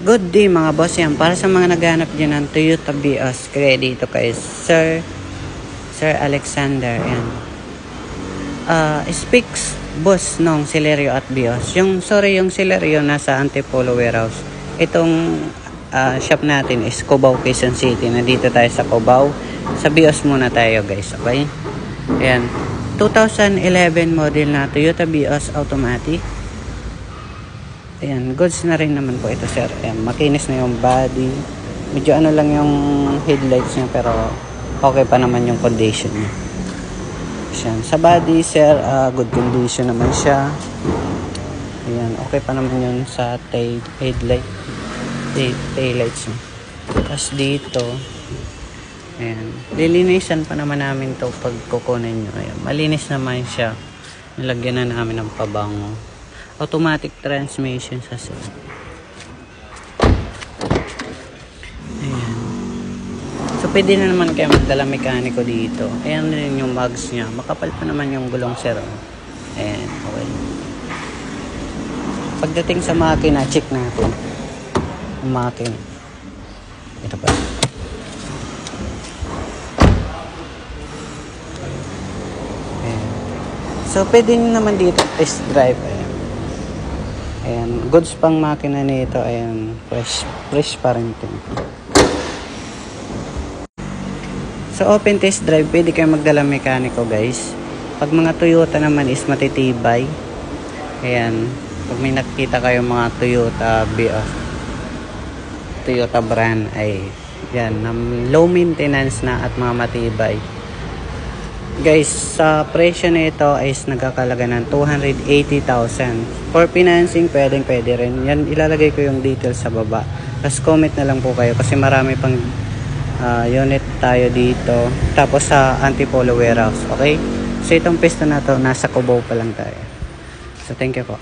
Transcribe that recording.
Good day mga boss, yan. Para sa mga naghanap dyan ng Toyota Vios, kaya dito kay Sir Alexander. Yan. Speaks boss nung Celerio at Vios. Yung Celerio nasa Antipolo warehouse. Itong shop natin is Cubao, Quezon City. Nandito tayo sa Cubao. Sa Vios muna tayo guys, okay? Ayan. 2011 model na Toyota Vios automatic. Ayan, goods na rin naman po ito sir. Ayan, makinis na yung body. Medyo ano lang yung headlights niya pero okay pa naman yung condition niya. Ayan, sa body sir, good condition naman siya. Ayan, okay pa naman yun sa taillights niya. Tapos dito, ayan, lilinisan pa naman namin to pag kukunin nyo. Ayan, malinis naman siya. Nilagyan na namin ng pabango. Automatic transmission sa sir. Ayan. So pwede na naman kayo magdala mekaniko dito. Ayan rin yung mags niya. Makapal pa naman yung gulong sir. Ayan, okay. Pagdating sa makina, check natin. Ang makina. Ito pa. Ayan. So pwede naman dito test drive. Ayan, goods pang makina nito. Ayan, fresh pa rin ito. So open test drive, pwede kayo magdala mekaniko guys. Pag mga Toyota naman is matitibay. Ayan, pag may nakikita kayo mga Toyota Vios, Toyota brand ay yan, low maintenance na at mga matibay. Guys, sa presyo nito is nagkakalaga ng 280,000. For financing, pwede rin. Yan, ilalagay ko yung details sa baba. Tapos comment na lang po kayo kasi marami pang unit tayo dito. Tapos sa Antipolo warehouse, okay? So itong pista na to, nasa Cubao pa lang tayo. So thank you po.